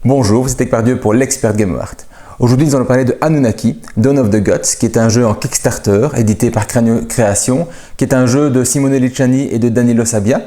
Bonjour, vous êtes avec Pardieu pour l'Expert Game Art. Aujourd'hui, nous allons parler de Anunnaki, Dawn of the Gods, qui est un jeu en Kickstarter, édité par Cranio Création, qui est un jeu de Simone Licciani et de Danilo Sabbia,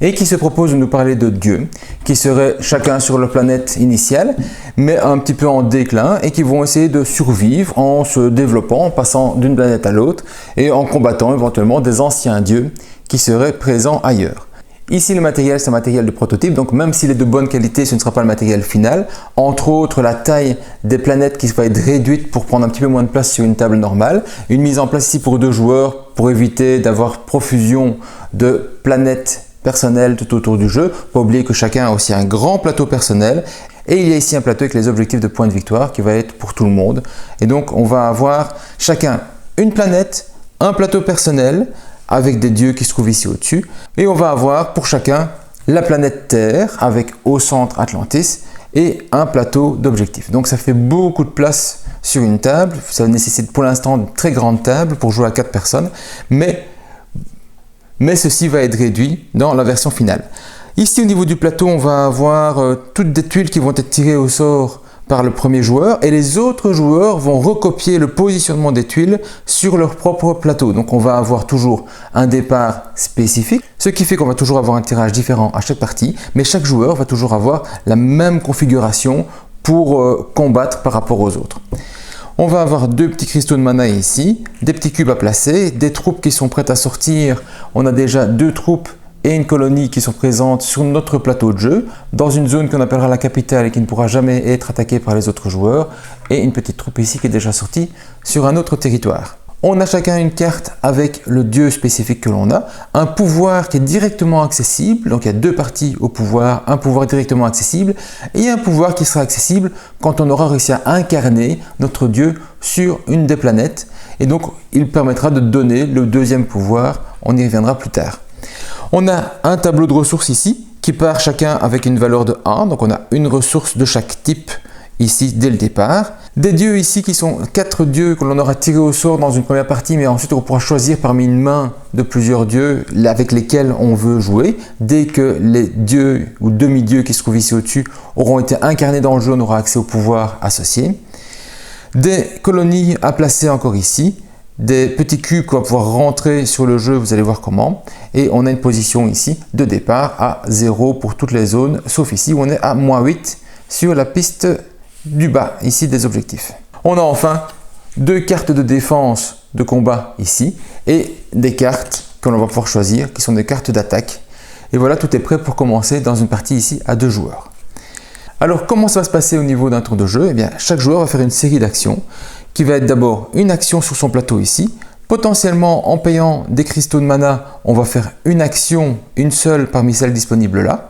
et qui se propose de nous parler de dieux, qui seraient chacun sur leur planète initiale, mais un petit peu en déclin, et qui vont essayer de survivre en se développant, en passant d'une planète à l'autre, et en combattant éventuellement des anciens dieux qui seraient présents ailleurs. Ici, le matériel, c'est un matériel de prototype, donc même s'il est de bonne qualité, ce ne sera pas le matériel final. Entre autres, la taille des planètes qui va être réduite pour prendre un petit peu moins de place sur une table normale. Une mise en place ici pour 2 joueurs pour éviter d'avoir profusion de planètes personnelles tout autour du jeu. Pas oublier que chacun a aussi un grand plateau personnel. Et il y a ici un plateau avec les objectifs de points de victoire qui va être pour tout le monde. Et donc, on va avoir chacun une planète, un plateau personnel, avec des dieux qui se trouvent ici au-dessus. Et on va avoir pour chacun la planète Terre avec au centre Atlantis et un plateau d'objectifs. Donc ça fait beaucoup de place sur une table. Ça nécessite pour l'instant de très grandes tables pour jouer à 4 personnes. Mais ceci va être réduit dans la version finale. Ici au niveau du plateau, on va avoir toutes des tuiles qui vont être tirées au sort par le premier joueur et les autres joueurs vont recopier le positionnement des tuiles sur leur propre plateau. Donc on va avoir toujours un départ spécifique, ce qui fait qu'on va toujours avoir un tirage différent à chaque partie, mais chaque joueur va toujours avoir la même configuration pour combattre par rapport aux autres. On va avoir 2 petits cristaux de mana ici, des petits cubes à placer, des troupes qui sont prêtes à sortir. On a déjà 2 troupes et une colonie qui sont présentes sur notre plateau de jeu, dans une zone qu'on appellera la capitale et qui ne pourra jamais être attaquée par les autres joueurs, et une petite troupe ici qui est déjà sortie sur un autre territoire. On a chacun une carte avec le dieu spécifique que l'on a, un pouvoir qui est directement accessible, donc il y a 2 parties au pouvoir, un pouvoir directement accessible, et un pouvoir qui sera accessible quand on aura réussi à incarner notre dieu sur une des planètes, et donc il permettra de donner le 2e pouvoir, on y reviendra plus tard. On a un tableau de ressources ici qui part chacun avec une valeur de 1, donc on a une ressource de chaque type ici dès le départ. Des dieux ici qui sont 4 dieux que l'on aura tirés au sort dans une première partie, mais ensuite on pourra choisir parmi une main de plusieurs dieux avec lesquels on veut jouer. Dès que les dieux ou demi-dieux qui se trouvent ici au-dessus auront été incarnés dans le jeu, on aura accès au pouvoir associé. Des colonies à placer encore ici. Des petits cubes qu'on va pouvoir rentrer sur le jeu, vous allez voir comment. Et on a une position ici de départ à 0 pour toutes les zones, sauf ici où on est à -8 sur la piste du bas, ici des objectifs. On a enfin 2 cartes de défense de combat ici et des cartes que l'on va pouvoir choisir qui sont des cartes d'attaque. Et voilà, tout est prêt pour commencer dans une partie ici à 2 joueurs. Alors comment ça va se passer au niveau d'un tour de jeu? Eh bien, chaque joueur va faire une série d'actions qui va être d'abord une action sur son plateau ici. Potentiellement, en payant des cristaux de mana, on va faire une action, une seule parmi celles disponibles là.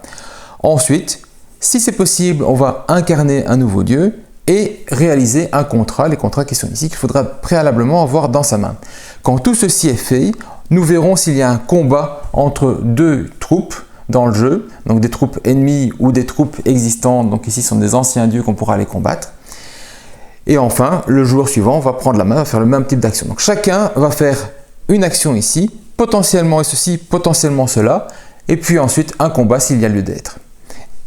Ensuite, si c'est possible, on va incarner un nouveau dieu et réaliser un contrat, les contrats qui sont ici, qu'il faudra préalablement avoir dans sa main. Quand tout ceci est fait, nous verrons s'il y a un combat entre 2 troupes dans le jeu, donc des troupes ennemies ou des troupes existantes, donc ici ce sont des anciens dieux qu'on pourra aller combattre. Et enfin, le joueur suivant va prendre la main, va faire le même type d'action. Donc chacun va faire une action ici, potentiellement ceci, potentiellement cela, et puis ensuite un combat s'il y a lieu d'être.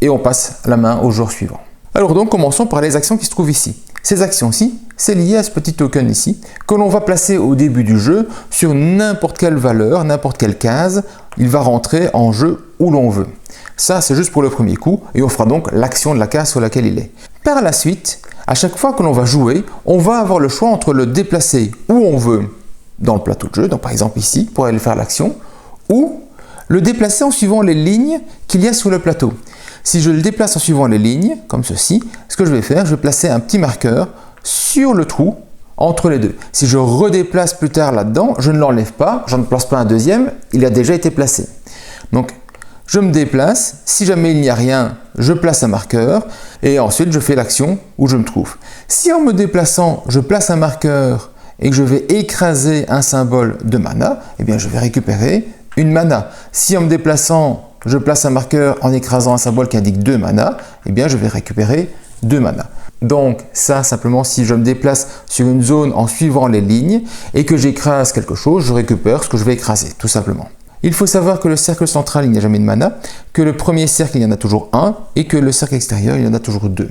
Et on passe la main au joueur suivant. Alors donc commençons par les actions qui se trouvent ici. Ces actions-ci, c'est lié à ce petit token ici, que l'on va placer au début du jeu sur n'importe quelle valeur, n'importe quelle case, il va rentrer en jeu où l'on veut. Ça, c'est juste pour le premier coup, et on fera donc l'action de la case sur laquelle il est. Par la suite, à chaque fois que l'on va jouer, on va avoir le choix entre le déplacer où on veut dans le plateau de jeu, donc par exemple ici, pour aller faire l'action, ou le déplacer en suivant les lignes qu'il y a sur le plateau. Si je le déplace en suivant les lignes, comme ceci, ce que je vais faire, je vais placer un petit marqueur sur le trou entre les deux. Si je redéplace plus tard là-dedans, je ne l'enlève pas, je ne place pas un deuxième, il a déjà été placé. Donc, je me déplace, si jamais il n'y a rien, je place un marqueur et ensuite je fais l'action où je me trouve. Si en me déplaçant, je place un marqueur et que je vais écraser un symbole de mana, eh bien je vais récupérer une mana. Si en me déplaçant, je place un marqueur en écrasant un symbole qui indique 2 mana, eh bien je vais récupérer 2 mana. Donc ça, simplement, si je me déplace sur une zone en suivant les lignes et que j'écrase quelque chose, je récupère ce que je vais écraser, tout simplement. Il faut savoir que le cercle central, il n'y a jamais de mana, que le premier cercle, il y en a toujours un, et que le cercle extérieur, il y en a toujours deux.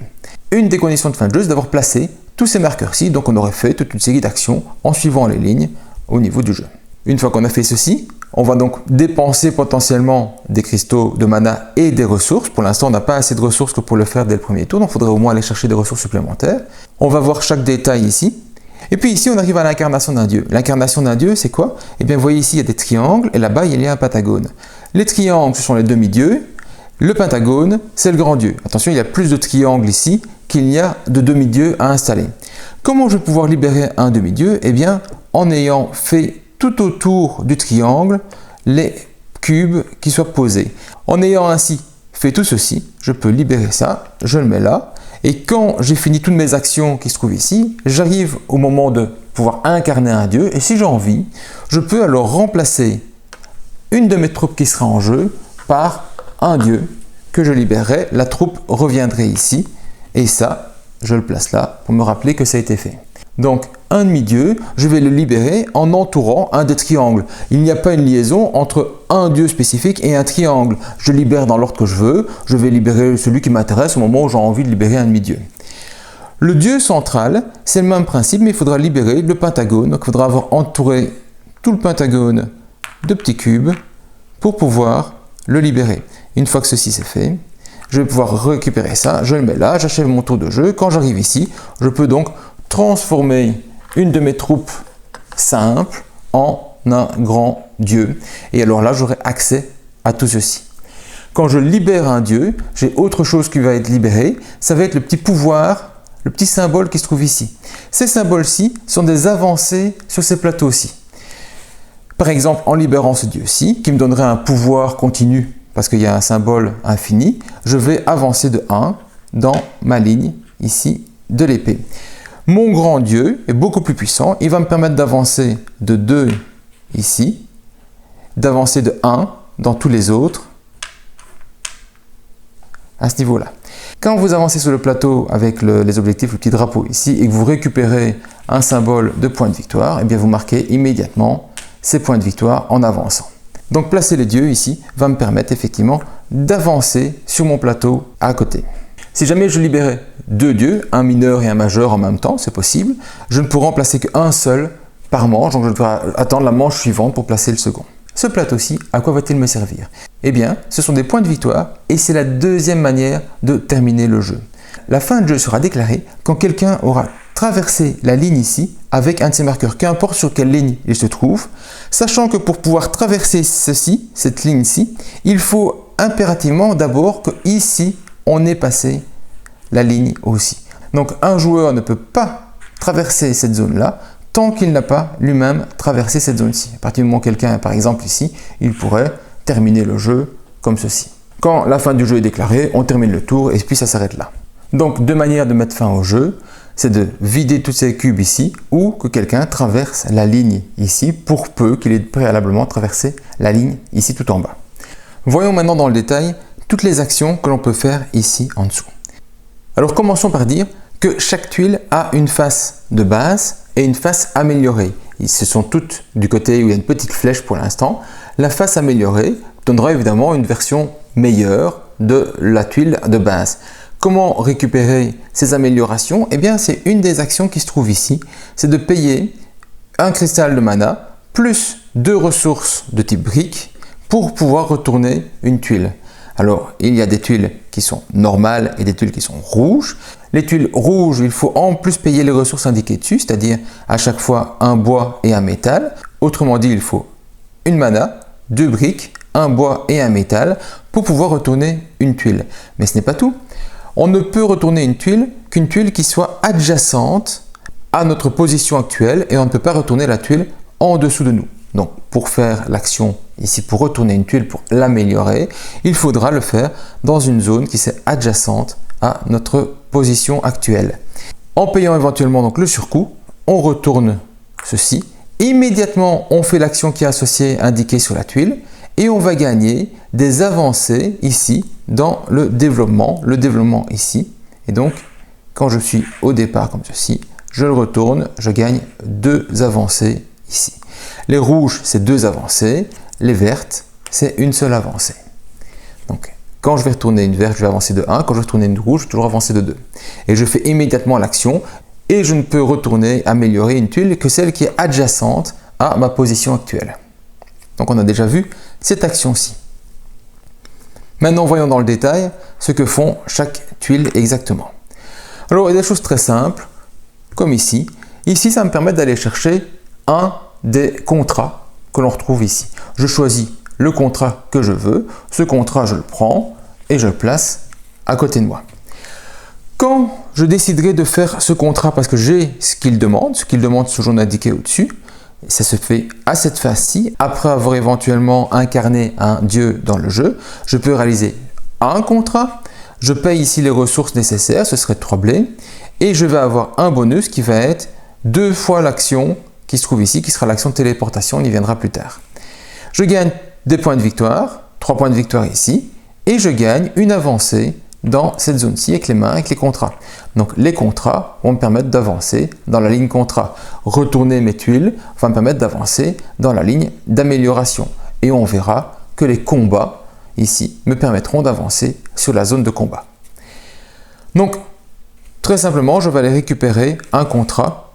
Une des conditions de fin de jeu, c'est d'avoir placé tous ces marqueurs-ci, donc on aurait fait toute une série d'actions en suivant les lignes au niveau du jeu. Une fois qu'on a fait ceci, on va donc dépenser potentiellement des cristaux de mana et des ressources. Pour l'instant, on n'a pas assez de ressources que pour le faire dès le premier tour, donc il faudrait au moins aller chercher des ressources supplémentaires. On va voir chaque détail ici. Et puis ici, on arrive à l'incarnation d'un dieu. L'incarnation d'un dieu, c'est quoi? Eh bien, vous voyez ici, il y a des triangles, et là-bas, il y a un pentagone. Les triangles, ce sont les demi-dieux. Le pentagone, c'est le grand dieu. Attention, il y a plus de triangles ici qu'il y a de demi-dieux à installer. Comment je vais pouvoir libérer un demi-dieu? Eh bien, en ayant fait tout autour du triangle les cubes qui soient posés. En ayant ainsi fait tout ceci, je peux libérer ça, je le mets là, et quand j'ai fini toutes mes actions qui se trouvent ici, j'arrive au moment de pouvoir incarner un dieu, et si j'ai envie, je peux alors remplacer une de mes troupes qui sera en jeu par un dieu que je libérerai, la troupe reviendrait ici, et ça, je le place là pour me rappeler que ça a été fait. Donc, un demi-dieu, je vais le libérer en entourant un des triangles. Il n'y a pas une liaison entre un dieu spécifique et un triangle. Je libère dans l'ordre que je vais libérer celui qui m'intéresse au moment où j'ai envie de libérer un demi-dieu. Le dieu central, c'est le même principe, mais il faudra libérer le pentagone. Donc, il faudra avoir entouré tout le pentagone de petits cubes pour pouvoir le libérer. Une fois que ceci c'est fait, je vais pouvoir récupérer ça, je le mets là, j'achève mon tour de jeu. Quand j'arrive ici, je peux donc transformer une de mes troupes simples en un grand dieu. Et alors là, j'aurai accès à tout ceci. Quand je libère un dieu, j'ai autre chose qui va être libérée. Ça va être le petit pouvoir, le petit symbole qui se trouve ici. Ces symboles-ci sont des avancées sur ces plateaux-ci. Par exemple, en libérant ce dieu-ci, qui me donnerait un pouvoir continu, parce qu'il y a un symbole infini, je vais avancer de 1 dans ma ligne ici de l'épée. Mon grand dieu est beaucoup plus puissant, il va me permettre d'avancer de 2 ici, d'avancer de 1 dans tous les autres, à ce niveau-là. Quand vous avancez sur le plateau avec les objectifs, le petit drapeau ici, et que vous récupérez un symbole de point de victoire, eh bien vous marquez immédiatement ces points de victoire en avançant. Donc placer les dieux ici va me permettre effectivement d'avancer sur mon plateau à côté. Si jamais je libérais 2 dieux, un mineur et un majeur en même temps, c'est possible, je ne pourrais en placer qu'un seul par manche, donc je devrais attendre la manche suivante pour placer le second. Ce plateau-ci, à quoi va-t-il me servir? Eh bien, ce sont des points de victoire et c'est la deuxième manière de terminer le jeu. La fin de jeu sera déclarée quand quelqu'un aura traversé la ligne ici avec un de ses marqueurs, qu'importe sur quelle ligne il se trouve, sachant que pour pouvoir traverser ceci, cette ligne-ci, il faut impérativement d'abord que ici, on ait passé la ligne aussi. Donc un joueur ne peut pas traverser cette zone-là tant qu'il n'a pas lui-même traversé cette zone-ci. À partir du moment où quelqu'un, par exemple ici, il pourrait terminer le jeu comme ceci. Quand la fin du jeu est déclarée, on termine le tour et puis ça s'arrête là. Donc deux manières de mettre fin au jeu, c'est de vider tous ces cubes ici ou que quelqu'un traverse la ligne ici pour peu qu'il ait préalablement traversé la ligne ici tout en bas. Voyons maintenant dans le détail toutes les actions que l'on peut faire ici en dessous. Alors commençons par dire que chaque tuile a une face de base et une face améliorée. Ce sont toutes du côté où il y a une petite flèche pour l'instant. La face améliorée donnera évidemment une version meilleure de la tuile de base. Comment récupérer ces améliorations? Eh bien, c'est une des actions qui se trouve ici. C'est de payer un cristal de mana plus 2 ressources de type brique pour pouvoir retourner une tuile. Alors, il y a des tuiles qui sont normales et des tuiles qui sont rouges. Les tuiles rouges, il faut en plus payer les ressources indiquées dessus, c'est-à-dire à chaque fois un bois et un métal. Autrement dit, il faut une mana, 2 briques, un bois et un métal pour pouvoir retourner une tuile. Mais ce n'est pas tout. On ne peut retourner une tuile qu'une tuile qui soit adjacente à notre position actuelle et on ne peut pas retourner la tuile en dessous de nous. Donc, pour faire l'action ici, pour retourner une tuile, pour l'améliorer, il faudra le faire dans une zone qui est adjacente à notre position actuelle. En payant éventuellement donc le surcoût, on retourne ceci. Immédiatement, on fait l'action qui est associée, indiquée sur la tuile, et on va gagner des avancées ici dans le développement ici. Et donc, quand je suis au départ comme ceci, je le retourne, je gagne 2 avancées ici. Les rouges, c'est 2 avancées. les vertes, c'est une seule avancée. Donc, quand je vais retourner une verte, je vais avancer de 1. Quand je vais retourner une rouge, je vais toujours avancer de 2. Et je fais immédiatement l'action et je ne peux retourner, améliorer une tuile que celle qui est adjacente à ma position actuelle. Donc, on a déjà vu cette action-ci. Maintenant, voyons dans le détail ce que font chaque tuile exactement. Alors, il y a des choses très simples, comme ici. Ici, ça me permet d'aller chercher un des contrats que l'on retrouve ici. Je choisis le contrat que je veux. Ce contrat, je le prends et je le place à côté de moi. Quand je déciderai de faire ce contrat parce que j'ai ce qu'il demande ce jaune indiqué au-dessus, ça se fait à cette phase-ci. Après avoir éventuellement incarné un dieu dans le jeu, je peux réaliser un contrat. Je paye ici les ressources nécessaires, ce serait 3 blés. Et je vais avoir un bonus qui va être 2 fois l'action qui se trouve ici, qui sera l'action de téléportation, on y viendra plus tard. Je gagne des points de victoire, 3 points de victoire ici, et je gagne une avancée dans cette zone-ci avec les mains, avec les contrats. Donc les contrats vont me permettre d'avancer dans la ligne contrat. Retourner mes tuiles va me permettre d'avancer dans la ligne d'amélioration. Et on verra que les combats ici me permettront d'avancer sur la zone de combat. Donc très simplement, je vais aller récupérer un contrat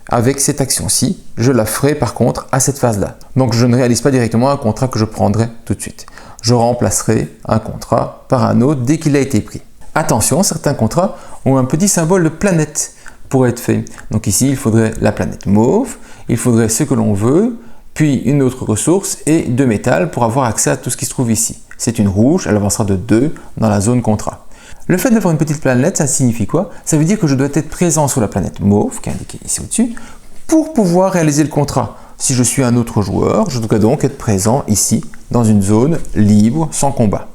avec cette action-ci. Je la ferai par contre à cette phase-là. Donc je ne réalise pas directement un contrat que je prendrai tout de suite. Je remplacerai un contrat par un autre dès qu'il a été pris. Attention, certains contrats ont un petit symbole de planète pour être fait. Donc ici, il faudrait la planète mauve, il faudrait ce que l'on veut, puis une autre ressource et 2 métal pour avoir accès à tout ce qui se trouve ici. C'est une rouge, elle avancera de 2 dans la zone contrat. Le fait d'avoir une petite planète, ça signifie quoi? Ça veut dire que je dois être présent sur la planète mauve, qui est indiquée ici au-dessus, pour pouvoir réaliser le contrat. Si je suis un autre joueur, je dois donc être présent ici, dans une zone libre, sans combat.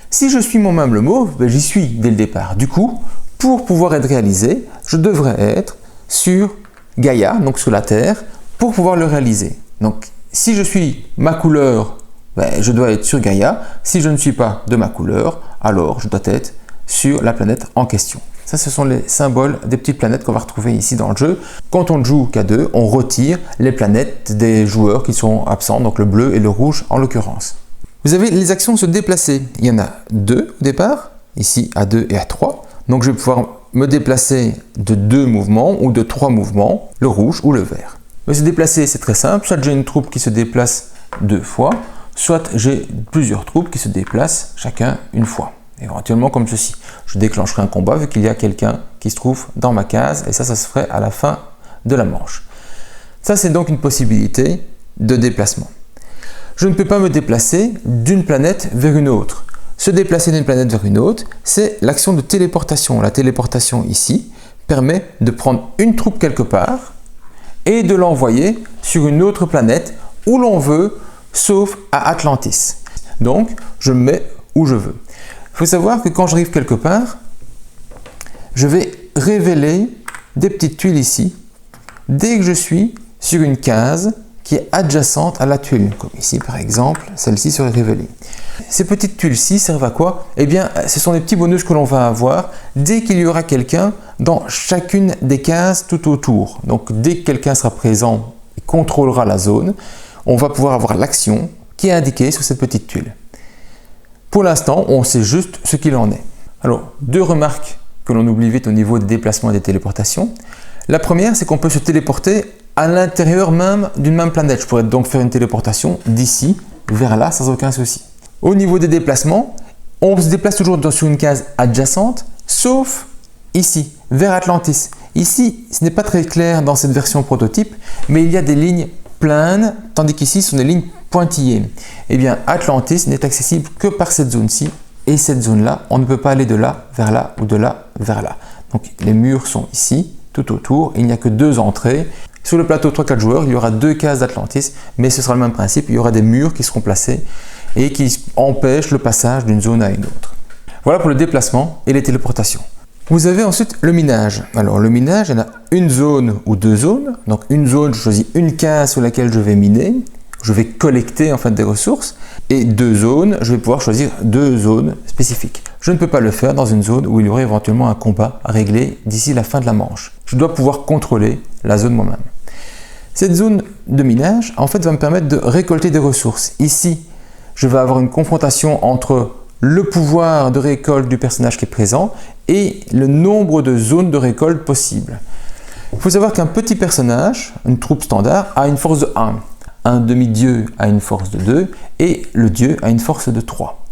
Si je suis moi-même le mauve, j'y suis dès le départ. Du coup, pour pouvoir être réalisé, je devrais être sur Gaïa, donc sur la Terre, pour pouvoir le réaliser. Donc, si je suis ma couleur, je dois être sur Gaïa. Si je ne suis pas de ma couleur, alors je dois être sur la planète en question. Ça, ce sont les symboles des petites planètes qu'on va retrouver ici dans le jeu. Quand on ne joue qu'à 2, on retire les planètes des joueurs qui sont absents, donc le bleu et le rouge en l'occurrence. Vous avez les actions de se déplacer. Il y en a 2 au départ, ici à 2 et à 3. Donc je vais pouvoir me déplacer de 2 mouvements ou de 3 mouvements, le rouge ou le vert. Se déplacer, c'est très simple. Soit j'ai une troupe qui se déplace 2 fois, soit j'ai plusieurs troupes qui se déplacent chacun une fois. Éventuellement comme ceci. Je déclencherai un combat vu qu'il y a quelqu'un qui se trouve dans ma case et ça se ferait à la fin de la manche. Ça, c'est donc une possibilité de déplacement. Je ne peux pas me déplacer d'une planète vers une autre. Se déplacer d'une planète vers une autre, c'est l'action de téléportation. La téléportation ici permet de prendre une troupe quelque part et de l'envoyer sur une autre planète où l'on veut, sauf à Atlantis. Donc, je me mets où je veux. Il faut savoir que quand j'arrive quelque part, je vais révéler des petites tuiles ici dès que je suis sur une case qui est adjacente à la tuile. Comme ici par exemple, celle-ci serait révélée. Ces petites tuiles-ci servent à quoi? Eh bien, ce sont des petits bonus que l'on va avoir dès qu'il y aura quelqu'un dans chacune des cases tout autour. Donc dès que quelqu'un sera présent et contrôlera la zone, on va pouvoir avoir l'action qui est indiquée sur cette petite tuile. Pour l'instant, on sait juste ce qu'il en est. Alors, 2 remarques que l'on oublie vite au niveau des déplacements et des téléportations. La première, c'est qu'on peut se téléporter à l'intérieur même d'une même planète. Je pourrais donc faire une téléportation d'ici vers là sans aucun souci. Au niveau des déplacements, on se déplace toujours sur une case adjacente, sauf ici, vers Atlantis. Ici, ce n'est pas très clair dans cette version prototype, mais il y a des lignes planes, tandis qu'ici, ce sont des lignes pointillées. Eh bien, Atlantis n'est accessible que par cette zone-ci, et cette zone-là, on ne peut pas aller de là vers là ou de là vers là. Donc, les murs sont ici, tout autour, il n'y a que 2 entrées. Sur le plateau 3-4 joueurs, il y aura 2 cases d'Atlantis, mais ce sera le même principe, il y aura des murs qui seront placés et qui empêchent le passage d'une zone à une autre. Voilà pour le déplacement et les téléportations. Vous avez ensuite le minage. Alors le minage, il y en a une zone ou 2 zones. Donc une zone, je choisis une case sur laquelle je vais miner. Je vais collecter en fait des ressources. Et 2 zones, je vais pouvoir choisir 2 zones spécifiques. Je ne peux pas le faire dans une zone où il y aurait éventuellement un combat à régler d'ici la fin de la manche. Je dois pouvoir contrôler la zone moi-même. Cette zone de minage, en fait, va me permettre de récolter des ressources. Ici, je vais avoir une confrontation entre le pouvoir de récolte du personnage qui est présent et le nombre de zones de récolte possibles. Il faut savoir qu'un petit personnage, une troupe standard, a une force de 1. Un demi-dieu a une force de 2 et le dieu a une force de 3.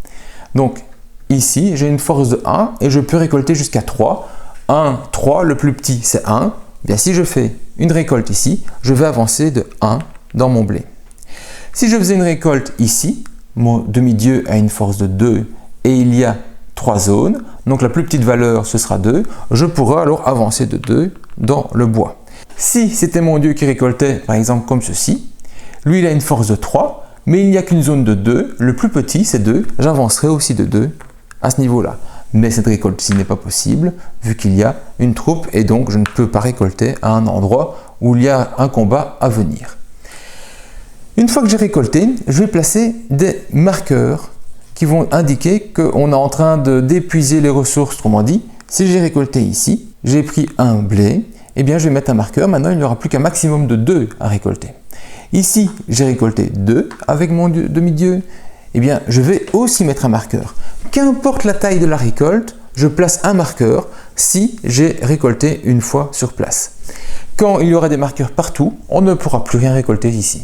Donc ici, j'ai une force de 1 et je peux récolter jusqu'à 3. 1, 3, le plus petit c'est 1. Bien, si je fais une récolte ici, je vais avancer de 1 dans mon blé. Si je faisais une récolte ici, mon demi-dieu a une force de 2 et il y a 3 zones, donc la plus petite valeur ce sera 2, je pourrais alors avancer de 2 dans le bois. Si c'était mon dieu qui récoltait par exemple comme ceci, lui il a une force de 3, mais il n'y a qu'une zone de 2, le plus petit c'est 2, j'avancerai aussi de 2 à ce niveau-là. Mais cette récolte-ci n'est pas possible vu qu'il y a une troupe et donc je ne peux pas récolter à un endroit où il y a un combat à venir. Une fois que j'ai récolté, je vais placer des marqueurs qui vont indiquer qu'on est en train d'épuiser les ressources. Autrement dit, si j'ai récolté ici, j'ai pris un blé, eh bien je vais mettre un marqueur. Maintenant, il n'y aura plus qu'un maximum de 2 à récolter. Ici, j'ai récolté 2 avec mon demi-dieu. Eh bien, je vais aussi mettre un marqueur. Qu'importe la taille de la récolte, je place un marqueur si j'ai récolté une fois sur place. Quand il y aura des marqueurs partout, on ne pourra plus rien récolter ici.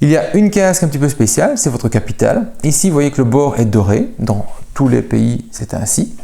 Il y a une case un petit peu spéciale, c'est votre capitale. Ici, vous voyez que le bord est doré. Dans tous les pays, c'est ainsi.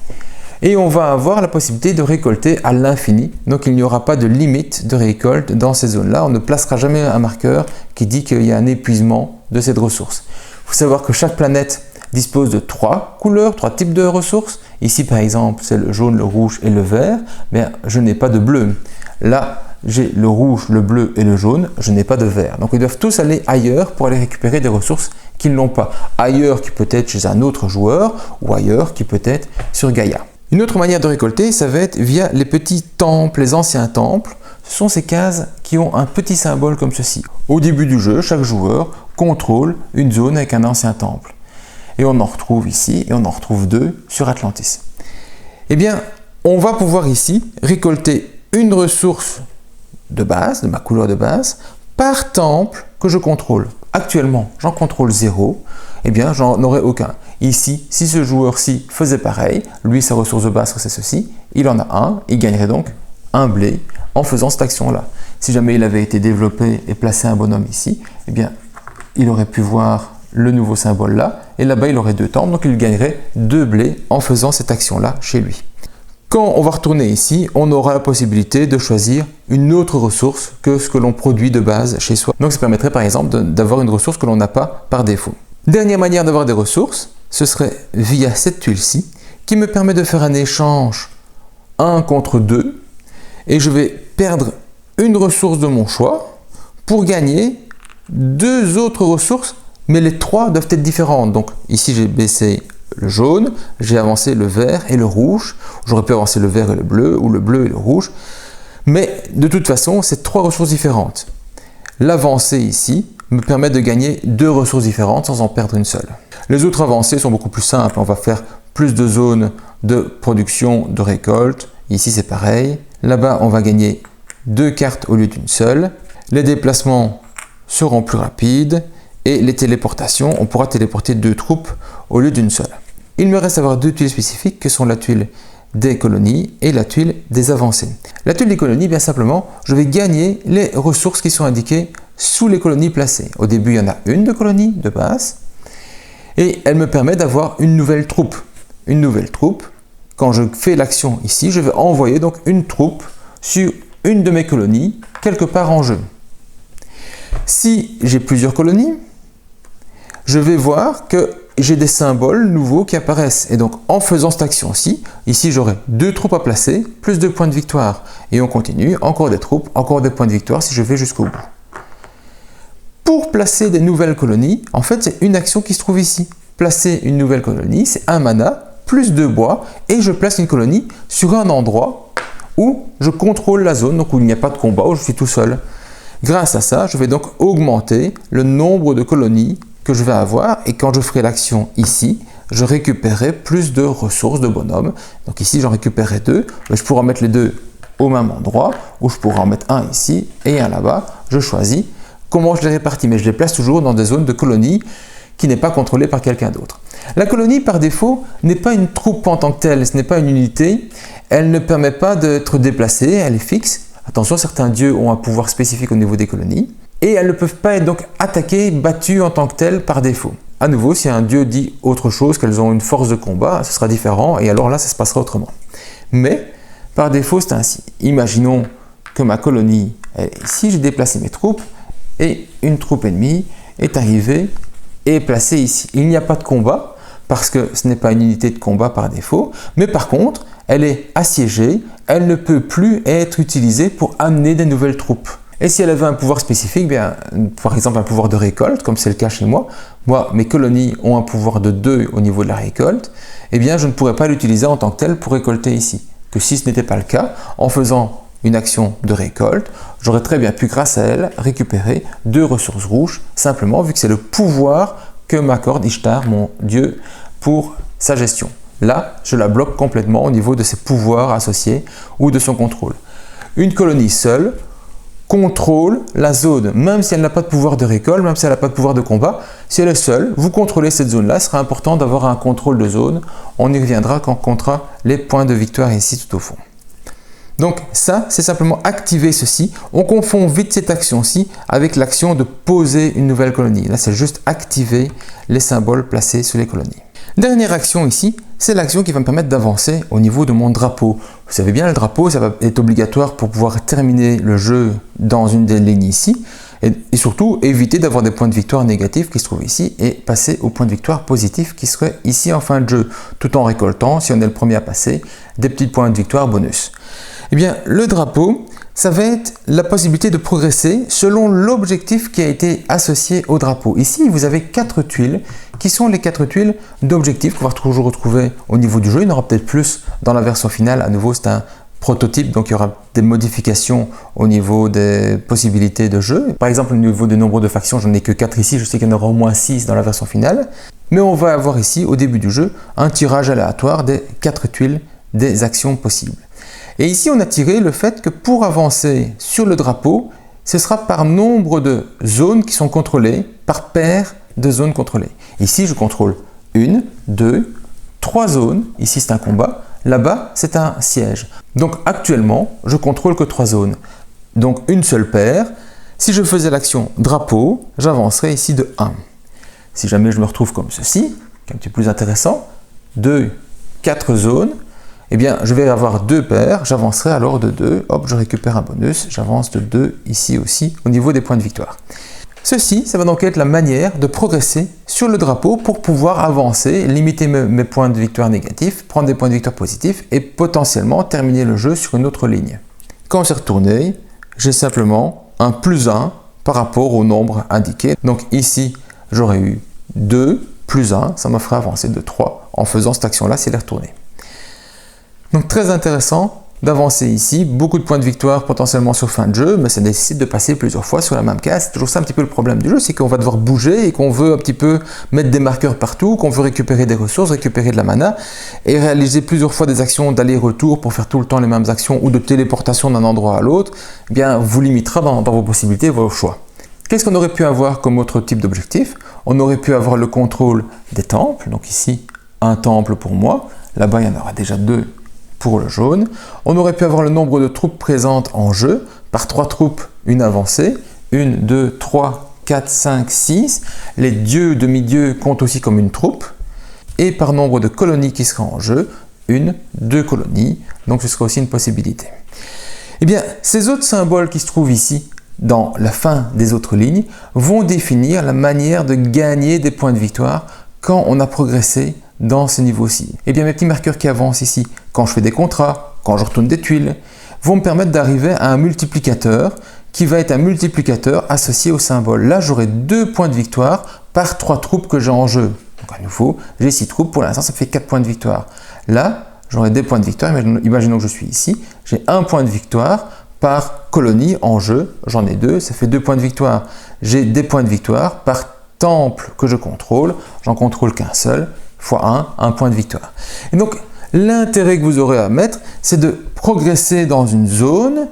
Et on va avoir la possibilité de récolter à l'infini. Donc, il n'y aura pas de limite de récolte dans ces zones-là. On ne placera jamais un marqueur qui dit qu'il y a un épuisement de cette ressource. Il faut savoir que chaque planète dispose de 3 couleurs, 3 types de ressources. Ici, par exemple, c'est le jaune, le rouge et le vert. Mais je n'ai pas de bleu. Là, j'ai le rouge, le bleu et le jaune, je n'ai pas de vert. Donc ils doivent tous aller ailleurs pour aller récupérer des ressources qu'ils n'ont pas. Ailleurs qui peut être chez un autre joueur ou ailleurs qui peut être sur Gaïa. Une autre manière de récolter, ça va être via les petits temples, les anciens temples. Ce sont ces cases qui ont un petit symbole comme ceci. Au début du jeu, chaque joueur contrôle une zone avec un ancien temple. Et on en retrouve ici et on en retrouve 2 sur Atlantis. Eh bien, on va pouvoir ici récolter une ressource de base, de ma couleur de base, par temple que je contrôle. Actuellement, j'en contrôle 0, eh bien, j'en aurai aucun. Ici, si ce joueur-ci faisait pareil, lui, sa ressource de base, c'est ceci, il en a un, il gagnerait donc un blé en faisant cette action-là. Si jamais il avait été développé et placé un bonhomme ici, eh bien, il aurait pu voir le nouveau symbole là, et là-bas, il aurait 2 temples, donc il gagnerait 2 blés en faisant cette action-là chez lui. Quand on va retourner ici, on aura la possibilité de choisir une autre ressource que ce que l'on produit de base chez soi. Donc ça permettrait par exemple d'avoir une ressource que l'on n'a pas par défaut. Dernière manière d'avoir des ressources, ce serait via cette tuile-ci qui me permet de faire un échange 1 contre 2 et je vais perdre une ressource de mon choix pour gagner 2 autres ressources, mais les 3 doivent être différentes. Donc ici j'ai baissé le jaune, j'ai avancé le vert et le rouge. J'aurais pu avancer le vert et le bleu, ou le bleu et le rouge. Mais de toute façon, c'est 3 ressources différentes. L'avancée ici me permet de gagner 2 ressources différentes sans en perdre une seule. Les autres avancées sont beaucoup plus simples. On va faire plus de zones de production, de récolte. Ici, c'est pareil. Là-bas, on va gagner 2 cartes au lieu d'une seule. Les déplacements seront plus rapides. Et les téléportations, on pourra téléporter 2 troupes au lieu d'une seule. Il me reste à avoir 2 tuiles spécifiques que sont la tuile des colonies et la tuile des avancées. La tuile des colonies, bien simplement, je vais gagner les ressources qui sont indiquées sous les colonies placées. Au début, il y en a une de colonie de base et elle me permet d'avoir une nouvelle troupe. Une nouvelle troupe, quand je fais l'action ici, je vais envoyer donc une troupe sur une de mes colonies quelque part en jeu. Si j'ai plusieurs colonies, je vais voir que j'ai des symboles nouveaux qui apparaissent. Et donc, en faisant cette action-ci, ici, j'aurai 2 troupes à placer, plus 2 points de victoire. Et on continue, encore des troupes, encore des points de victoire si je vais jusqu'au bout. Pour placer des nouvelles colonies, en fait, c'est une action qui se trouve ici. Placer une nouvelle colonie, c'est 1 mana, plus 2 bois, et je place une colonie sur un endroit où je contrôle la zone, donc où il n'y a pas de combat, où je suis tout seul. Grâce à ça, je vais donc augmenter le nombre de colonies que je vais avoir et quand je ferai l'action ici, je récupérerai plus de ressources de bonhomme. Donc ici, j'en récupérerai 2. Je pourrai mettre les 2 au même endroit, où je pourrais en mettre un ici et un là-bas. Je choisis comment je les répartis, mais je les place toujours dans des zones de colonie qui n'est pas contrôlée par quelqu'un d'autre. La colonie, par défaut, n'est pas une troupe en tant que telle, ce n'est pas une unité, elle ne permet pas d'être déplacée, elle est fixe. Attention, certains dieux ont un pouvoir spécifique au niveau des colonies, et elles ne peuvent pas être donc attaquées, battues en tant que telles par défaut. À nouveau, si un dieu dit autre chose, qu'elles ont une force de combat, ce sera différent, et alors là, ça se passera autrement. Mais, par défaut, c'est ainsi. Imaginons que ma colonie est ici, j'ai déplacé mes troupes, et une troupe ennemie est arrivée et est placée ici. Il n'y a pas de combat, parce que ce n'est pas une unité de combat par défaut, mais par contre, elle est assiégée, elle ne peut plus être utilisée pour amener des nouvelles troupes. Et si elle avait un pouvoir spécifique, bien, par exemple un pouvoir de récolte, comme c'est le cas chez moi, mes colonies ont un pouvoir de 2 au niveau de la récolte, eh bien je ne pourrais pas l'utiliser en tant que tel pour récolter ici. Que si ce n'était pas le cas, en faisant une action de récolte, j'aurais très bien pu, grâce à elle, récupérer 2 ressources rouges, simplement vu que c'est le pouvoir que m'accorde Ishtar, mon dieu, pour sa gestion. Là, je la bloque complètement au niveau de ses pouvoirs associés ou de son contrôle. Une colonie seule contrôle la zone, même si elle n'a pas de pouvoir de récolte, même si elle n'a pas de pouvoir de combat. Si elle est seule, vous contrôlez cette zone-là, ce sera important d'avoir un contrôle de zone. On y reviendra quand on comptera les points de victoire ici tout au fond. Donc ça, c'est simplement activer ceci. On confond vite cette action-ci avec l'action de poser une nouvelle colonie. Là, c'est juste activer les symboles placés sur les colonies. Dernière action ici, c'est l'action qui va me permettre d'avancer au niveau de mon drapeau. Vous savez bien, le drapeau, ça va être obligatoire pour pouvoir terminer le jeu dans une des lignes ici. Et surtout, éviter d'avoir des points de victoire négatifs qui se trouvent ici et passer aux points de victoire positifs qui seraient ici en fin de jeu, tout en récoltant, si on est le premier à passer, des petits points de victoire bonus. Eh bien, le drapeau, ça va être la possibilité de progresser selon l'objectif qui a été associé au drapeau. Ici, vous avez 4 tuiles qui sont les 4 tuiles d'objectifs qu'on va toujours retrouver au niveau du jeu. Il y en aura peut-être plus dans la version finale. À nouveau, c'est un prototype, donc il y aura des modifications au niveau des possibilités de jeu. Par exemple, au niveau du nombre de factions, j'en ai que 4 ici. Je sais qu'il y en aura au moins 6 dans la version finale. Mais on va avoir ici, au début du jeu, un tirage aléatoire des 4 tuiles des actions possibles. Et ici, on a tiré le fait que pour avancer sur le drapeau, ce sera par nombre de zones qui sont contrôlées, par paire de zones contrôlées. Ici, je contrôle 1, 2, 3 zones. Ici, c'est un combat. Là-bas, c'est un siège. Donc, actuellement, je contrôle que 3 zones. Donc, une seule paire. Si je faisais l'action drapeau, j'avancerais ici de 1. Si jamais je me retrouve comme ceci, qui est un petit peu plus intéressant, 2, 4 zones, eh bien, je vais avoir 2 paires, j'avancerai alors de 2, hop, je récupère un bonus, j'avance de 2 ici aussi au niveau des points de victoire. Ceci, ça va donc être la manière de progresser sur le drapeau pour pouvoir avancer, limiter mes points de victoire négatifs, prendre des points de victoire positifs et potentiellement terminer le jeu sur une autre ligne. Quand c'est retourné, j'ai simplement un +1 par rapport au nombre indiqué. Donc ici, j'aurais eu 2 plus 1, ça me ferait avancer de 3 en faisant cette action-là si elle est retournée. Donc très intéressant d'avancer ici, beaucoup de points de victoire potentiellement sur fin de jeu, mais ça nécessite de passer plusieurs fois sur la même case. C'est toujours ça un petit peu le problème du jeu, c'est qu'on va devoir bouger et qu'on veut un petit peu mettre des marqueurs partout, qu'on veut récupérer des ressources, récupérer de la mana et réaliser plusieurs fois des actions d'aller-retour pour faire tout le temps les mêmes actions ou de téléportation d'un endroit à l'autre. Eh bien, vous limitera dans vos possibilités, vos choix. Qu'est-ce qu'on aurait pu avoir comme autre type d'objectif? On aurait pu avoir le contrôle des temples, donc ici un temple pour moi, là-bas il y en aura déjà 2 pour le jaune. On aurait pu avoir le nombre de troupes présentes en jeu, par 3 troupes, une avancée, 1, 2, 3, 4, 5, 6. Les dieux, demi-dieux comptent aussi comme une troupe, et par nombre de colonies qui sera en jeu, 1, 2 colonies, donc ce sera aussi une possibilité. Eh bien, ces autres symboles qui se trouvent ici, dans la fin des autres lignes, vont définir la manière de gagner des points de victoire quand on a progressé dans ce niveau-ci. Eh bien, mes petits marqueurs qui avancent ici, quand je fais des contrats, quand je retourne des tuiles, vont me permettre d'arriver à un multiplicateur qui va être un multiplicateur associé au symbole. Là, j'aurai 2 points de victoire par 3 troupes que j'ai en jeu. Donc à nouveau, j'ai 6 troupes, pour l'instant ça fait 4 points de victoire. Là, j'aurai des points de victoire, imaginons que je suis ici, j'ai 1 point de victoire par colonie en jeu, j'en ai 2, ça fait 2 points de victoire. J'ai des points de victoire par temple que je contrôle, j'en contrôle qu'un seul, fois 1 point de victoire. Et donc, l'intérêt que vous aurez à mettre, c'est de progresser dans une zone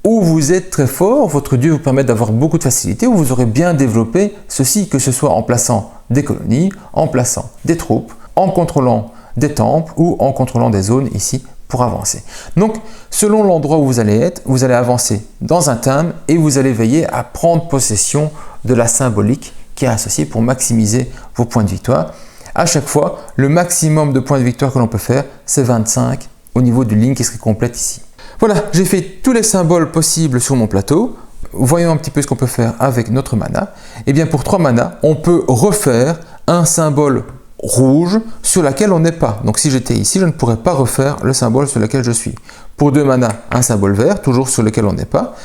où vous êtes très fort, votre dieu vous permet d'avoir beaucoup de facilité, où vous aurez bien développé ceci, que ce soit en plaçant des colonies, en plaçant des troupes, en contrôlant des temples ou en contrôlant des zones ici pour avancer. Donc, selon l'endroit où vous allez être, vous allez avancer dans un thème et vous allez veiller à prendre possession de la symbolique qui est associée pour maximiser vos points de victoire. À chaque fois, le maximum de points de victoire que l'on peut faire, c'est 25 au niveau d'une ligne qui serait complète ici. Voilà, j'ai fait tous les symboles possibles sur mon plateau. Voyons un petit peu ce qu'on peut faire avec notre mana. Et bien pour 3 mana, on peut refaire un symbole rouge sur laquelle on n'est pas. Donc si j'étais ici, je ne pourrais pas refaire le symbole sur lequel je suis. Pour 2 mana, un symbole vert, toujours sur lequel on n'est pas.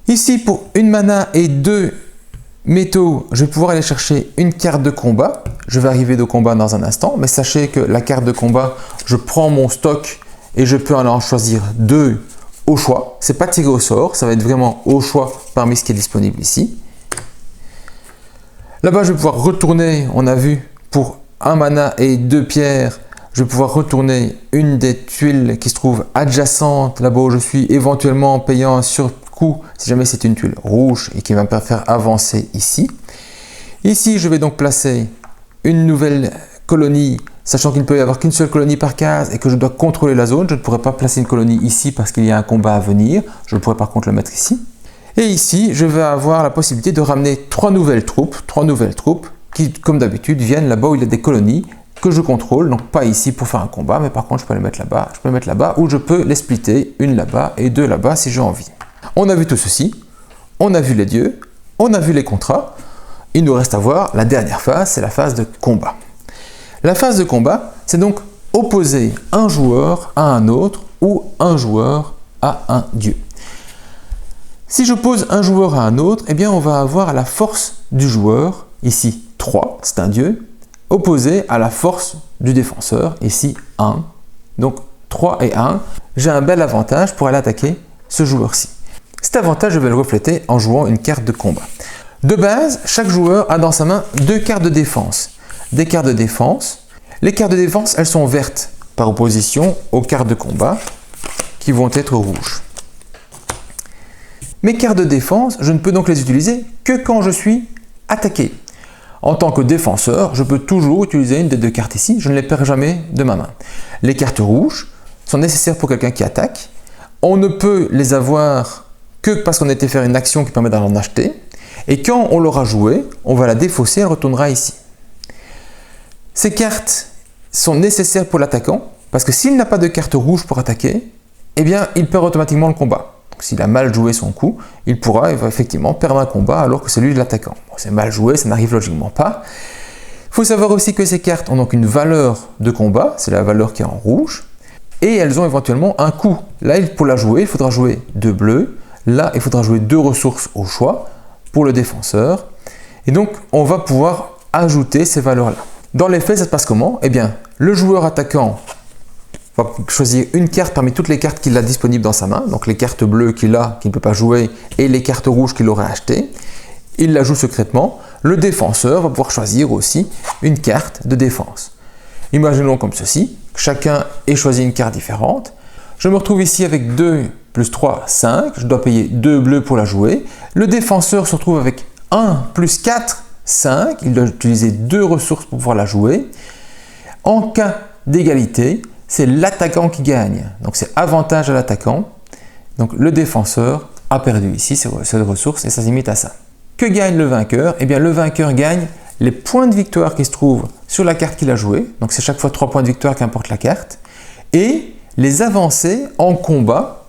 Ici, pour 1 mana et 2 métaux, je vais pouvoir aller chercher une carte de combat. Je vais arriver de combat dans un instant, mais sachez que la carte de combat, je prends mon stock et je peux en choisir 2 au choix. Ce n'est pas tiré au sort, ça va être vraiment au choix parmi ce qui est disponible ici. Là-bas, je vais pouvoir retourner, on a vu, pour 1 mana et 2 pierres, je vais pouvoir retourner une des tuiles qui se trouve adjacente là-bas où je suis, éventuellement en payant un surcoût si jamais c'est une tuile rouge et qui va me faire avancer ici. Ici, je vais donc placer une nouvelle colonie, sachant qu'il ne peut y avoir qu'une seule colonie par case et que je dois contrôler la zone. Je ne pourrais pas placer une colonie ici parce qu'il y a un combat à venir. Je pourrais par contre le mettre ici. Et ici, je vais avoir la possibilité de ramener 3 nouvelles troupes qui, comme d'habitude, viennent là-bas où il y a des colonies que je contrôle. Donc pas ici pour faire un combat, mais par contre, je peux les mettre là-bas. Je peux les mettre là-bas ou je peux les splitter, une là-bas et 2 là-bas si j'ai envie. On a vu tout ceci. On a vu les dieux. On a vu les contrats. Il nous reste à voir la dernière phase, c'est la phase de combat. La phase de combat, c'est donc opposer un joueur à un autre ou un joueur à un dieu. Si j'oppose un joueur à un autre, eh bien on va avoir la force du joueur, ici 3, c'est un dieu, opposé à la force du défenseur, ici 1. Donc 3 et 1, j'ai un bel avantage pour aller attaquer ce joueur-ci. Cet avantage, je vais le refléter en jouant une carte de combat. De base, chaque joueur a dans sa main 2 cartes de défense. Des cartes de défense. Les cartes de défense, elles sont vertes par opposition aux cartes de combat qui vont être rouges. Mes cartes de défense, je ne peux donc les utiliser que quand je suis attaqué. En tant que défenseur, je peux toujours utiliser une des 2 cartes ici, je ne les perds jamais de ma main. Les cartes rouges sont nécessaires pour quelqu'un qui attaque. On ne peut les avoir que parce qu'on a été faire une action qui permet d'en acheter. Et quand on l'aura joué, on va la défausser, elle retournera ici. Ces cartes sont nécessaires pour l'attaquant, parce que s'il n'a pas de carte rouge pour attaquer, eh bien, il perd automatiquement le combat. S'il a mal joué son coup, il va effectivement perdre un combat alors que c'est lui l'attaquant. Bon, c'est mal joué, ça n'arrive logiquement pas. Il faut savoir aussi que ces cartes ont donc une valeur de combat, c'est la valeur qui est en rouge, et elles ont éventuellement un coût. Là, pour la jouer, il faudra jouer 2 bleus. Là, il faudra jouer 2 ressources au choix pour le défenseur. Et donc, on va pouvoir ajouter ces valeurs-là. Dans les faits, ça se passe comment? Eh bien, le joueur attaquant va choisir une carte parmi toutes les cartes qu'il a disponibles dans sa main, donc les cartes bleues qu'il a, qu'il ne peut pas jouer, et les cartes rouges qu'il aurait achetées. Il la joue secrètement. Le défenseur va pouvoir choisir aussi une carte de défense. Imaginons comme ceci, chacun ait choisi une carte différente. Je me retrouve ici avec 2 plus 3, 5. Je dois payer 2 bleus pour la jouer. Le défenseur se retrouve avec 1 plus 4, 5. Il doit utiliser 2 ressources pour pouvoir la jouer. En cas d'égalité, c'est l'attaquant qui gagne. Donc c'est avantage à l'attaquant. Donc le défenseur a perdu ici ses ressources et ça se limite à ça. Que gagne le vainqueur? Eh bien le vainqueur gagne les points de victoire qui se trouvent sur la carte qu'il a jouée. Donc c'est chaque fois 3 points de victoire qu'importe la carte. Et les avancées en combat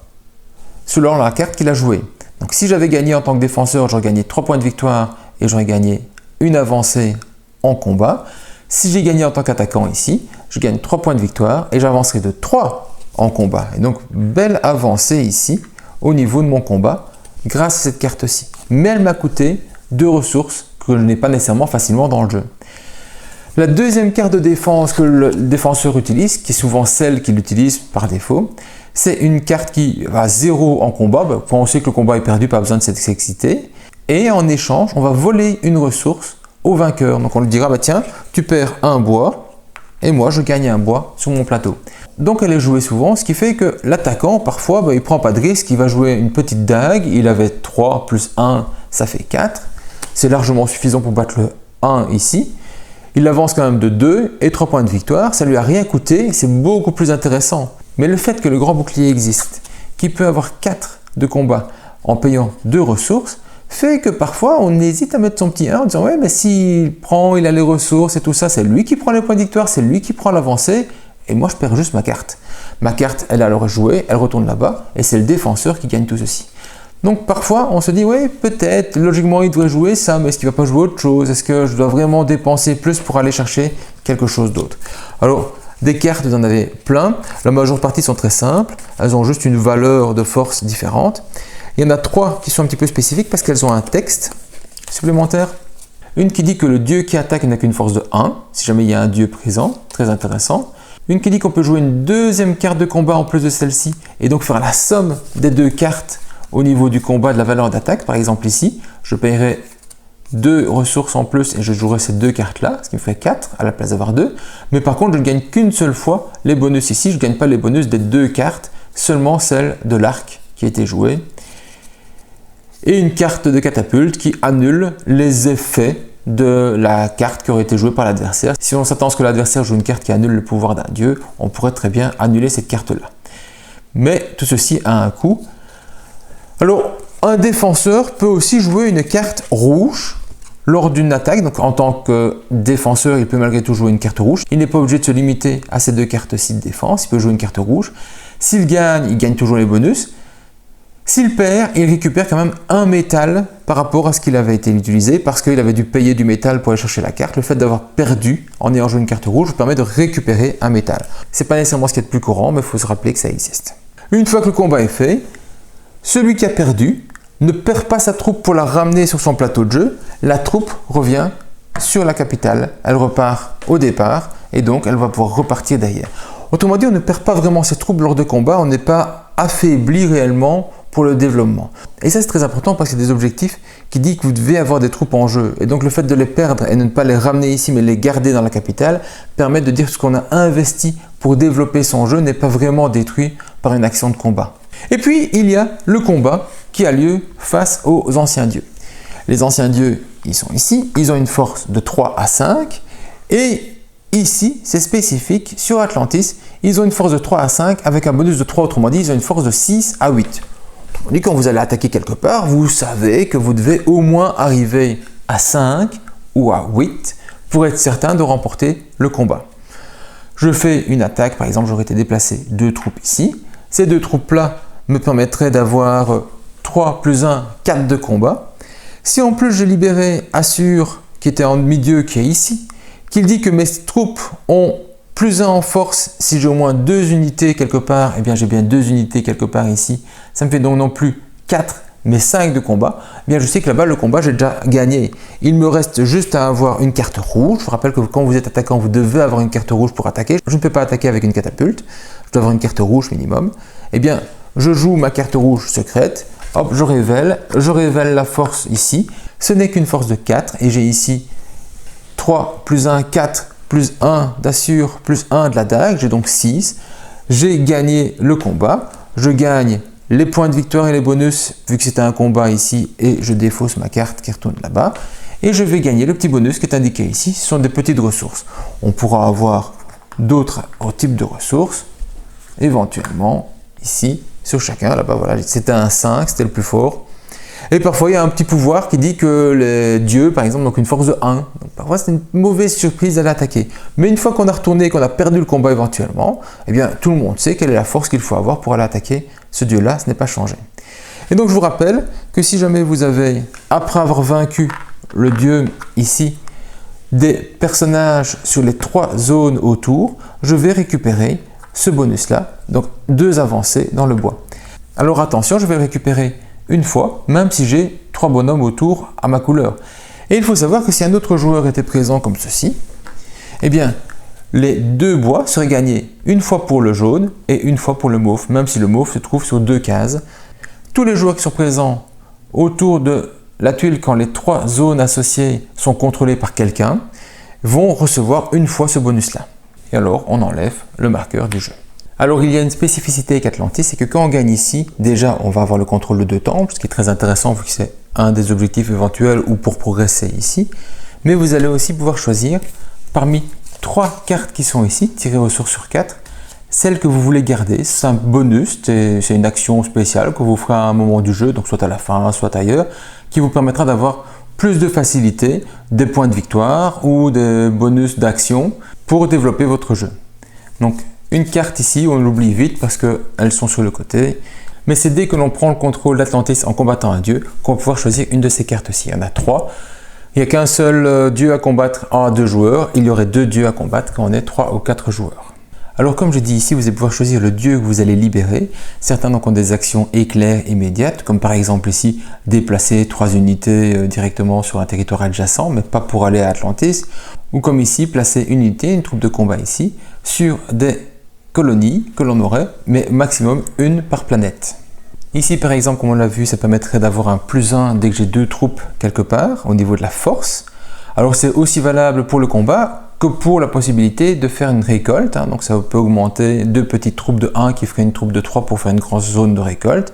selon la carte qu'il a jouée. Donc si j'avais gagné en tant que défenseur, j'aurais gagné 3 points de victoire et j'aurais gagné une avancée en combat. Si j'ai gagné en tant qu'attaquant ici, je gagne 3 points de victoire et j'avancerai de 3 en combat. Et donc, belle avancée ici au niveau de mon combat grâce à cette carte-ci. Mais elle m'a coûté 2 ressources que je n'ai pas nécessairement facilement dans le jeu. La deuxième carte de défense que le défenseur utilise, qui est souvent celle qu'il utilise par défaut, c'est une carte qui va 0 en combat. Quand on sait que le combat est perdu, pas besoin de s'exciter. Et en échange, on va voler une ressource au vainqueur. Donc on lui dira, tiens, tu perds un bois, et moi je gagne un bois sur mon plateau. Donc elle est jouée souvent, ce qui fait que l'attaquant parfois il ne prend pas de risque, il va jouer une petite dague, il avait 3 plus 1, ça fait 4. C'est largement suffisant pour battre le 1 ici. Il avance quand même de 2 et 3 points de victoire, ça lui a rien coûté, c'est beaucoup plus intéressant. Mais le fait que le grand bouclier existe, qu'il peut avoir 4 de combat en payant 2 ressources, fait que parfois on hésite à mettre son petit 1 en disant ouais mais s'il prend, il a les ressources et tout ça, c'est lui qui prend les points de victoire, c'est lui qui prend l'avancée et moi je perds juste ma carte. Ma carte elle a alors joué, elle retourne là-bas et c'est le défenseur qui gagne tout ceci. Donc parfois on se dit ouais peut-être logiquement il devrait jouer ça, mais est-ce qu'il ne va pas jouer autre chose? Est-ce que je dois vraiment dépenser plus pour aller chercher quelque chose d'autre? Alors des cartes vous en avez plein, la majeure partie sont très simples, elles ont juste une valeur de force différente. Il y en a 3 qui sont un petit peu spécifiques parce qu'elles ont un texte supplémentaire. Une qui dit que le dieu qui attaque n'a qu'une force de 1, si jamais il y a un dieu présent, très intéressant. Une qui dit qu'on peut jouer une deuxième carte de combat en plus de celle-ci et donc faire la somme des 2 cartes au niveau du combat de la valeur d'attaque. Par exemple ici, je paierai 2 ressources en plus et je jouerai ces 2 cartes-là, ce qui me fait 4 à la place d'avoir 2. Mais par contre, je ne gagne qu'une seule fois les bonus ici. Je ne gagne pas les bonus des 2 cartes, seulement celle de l'arc qui a été jouée. Et une carte de catapulte qui annule les effets de la carte qui aurait été jouée par l'adversaire. Si on s'attend à ce que l'adversaire joue une carte qui annule le pouvoir d'un dieu, on pourrait très bien annuler cette carte-là. Mais tout ceci a un coût. Alors, un défenseur peut aussi jouer une carte rouge lors d'une attaque. Donc, en tant que défenseur, il peut malgré tout jouer une carte rouge. Il n'est pas obligé de se limiter à ces 2 cartes-ci de défense. Il peut jouer une carte rouge. S'il gagne, il gagne toujours les bonus. S'il perd, il récupère quand même un métal par rapport à ce qu'il avait été utilisé parce qu'il avait dû payer du métal pour aller chercher la carte. Le fait d'avoir perdu en ayant joué une carte rouge vous permet de récupérer un métal. Ce n'est pas nécessairement ce qui est le plus courant, mais il faut se rappeler que ça existe. Une fois que le combat est fait, celui qui a perdu ne perd pas sa troupe pour la ramener sur son plateau de jeu. La troupe revient sur la capitale, elle repart au départ et donc elle va pouvoir repartir derrière. Autrement dit, on ne perd pas vraiment ses troupes lors de combat, on n'est pas affaibli réellement pour le développement. Et ça c'est très important parce qu'il y a des objectifs qui disent que vous devez avoir des troupes en jeu. Et donc le fait de les perdre et de ne pas les ramener ici mais les garder dans la capitale permet de dire que ce qu'on a investi pour développer son jeu n'est pas vraiment détruit par une action de combat. Et puis il y a le combat qui a lieu face aux anciens dieux. Les anciens dieux, ils sont ici, ils ont une force de 3 à 5 et ici, c'est spécifique, sur Atlantis, ils ont une force de 3 à 5 avec un bonus de 3, autrement dit, ils ont une force de 6 à 8. On dit quand vous allez attaquer quelque part, vous savez que vous devez au moins arriver à 5 ou à 8 pour être certain de remporter le combat. Je fais une attaque, par exemple, j'aurais été déplacer 2 troupes ici. Ces 2 troupes-là me permettraient d'avoir 3 plus 1, 4 de combat. Si en plus j'ai libéré Assur qui était en milieu, qui est ici, qu'il dit que mes troupes ont plus 1 en force, si j'ai au moins 2 unités quelque part, eh bien j'ai bien 2 unités quelque part ici, ça me fait donc non plus 4 mais 5 de combat, eh bien je sais que là-bas le combat j'ai déjà gagné. Il me reste juste à avoir une carte rouge. Je vous rappelle que quand vous êtes attaquant, vous devez avoir une carte rouge pour attaquer. Je ne peux pas attaquer avec une catapulte, je dois avoir une carte rouge minimum. Eh bien je joue ma carte rouge secrète, hop, je révèle la force ici. Ce n'est qu'une force de 4 et j'ai ici 3 plus 1, 4 plus 1 d'Assur plus 1 de la dague, j'ai donc 6. J'ai gagné le combat, je gagne les points de victoire et les bonus vu que c'était un combat ici et je défausse ma carte qui retourne là-bas. Et je vais gagner le petit bonus qui est indiqué ici, ce sont des petites ressources. On pourra avoir d'autres types de ressources, éventuellement ici, sur chacun, là-bas, voilà, c'était un 5, c'était le plus fort. Et parfois, il y a un petit pouvoir qui dit que les dieux, par exemple, ont une force de 1. Donc, parfois, c'est une mauvaise surprise d'aller attaquer. Mais une fois qu'on a retourné, qu'on a perdu le combat éventuellement, eh bien, tout le monde sait quelle est la force qu'il faut avoir pour aller attaquer ce dieu-là. Ce n'est pas changé. Et donc, je vous rappelle que si jamais vous avez, après avoir vaincu le dieu ici, des personnages sur les 3 zones autour, je vais récupérer ce bonus-là, donc 2 avancées dans le bois. Alors attention, je vais le récupérer une fois, même si j'ai 3 bonhommes autour à ma couleur. Et il faut savoir que si un autre joueur était présent comme ceci, eh bien, les 2 bois seraient gagnés une fois pour le jaune et une fois pour le mauve, même si le mauve se trouve sur 2 cases. Tous les joueurs qui sont présents autour de la tuile quand les 3 zones associées sont contrôlées par quelqu'un vont recevoir une fois ce bonus-là. et alors on enlève le marqueur du jeu. Alors il y a une spécificité avec Atlantis, c'est que quand on gagne ici, déjà on va avoir le contrôle de 2 temples, ce qui est très intéressant vu que c'est un des objectifs éventuels ou pour progresser ici. Mais vous allez aussi pouvoir choisir parmi 3 cartes qui sont ici, tirées ressources sur 4, celle que vous voulez garder. C'est un bonus, c'est une action spéciale que vous ferez à un moment du jeu, donc soit à la fin, soit ailleurs, qui vous permettra d'avoir plus de facilité, des points de victoire ou des bonus d'action pour développer votre jeu. Donc une carte ici, on l'oublie vite parce qu'elles sont sur le côté. Mais c'est dès que l'on prend le contrôle d'Atlantis en combattant un dieu qu'on va pouvoir choisir une de ces cartes-ci. Il y en a 3. Il n'y a qu'un seul dieu à combattre à 2 joueurs. Il y aurait 2 dieux à combattre quand on est 3 ou 4 joueurs. Alors comme je dis ici, vous allez pouvoir choisir le dieu que vous allez libérer. Certains donc ont des actions éclairs immédiates, comme par exemple ici, déplacer 3 unités directement sur un territoire adjacent, mais pas pour aller à Atlantis. Ou comme ici, placer une unité, une troupe de combat ici, sur des colonies que l'on aurait, mais maximum une par planète. Ici par exemple, comme on l'a vu, ça permettrait d'avoir un +1 dès que j'ai 2 troupes quelque part au niveau de la force. Alors c'est aussi valable pour le combat que pour la possibilité de faire une récolte, hein. Donc ça peut augmenter 2 petites troupes de 1 qui feraient une troupe de 3 pour faire une grande zone de récolte.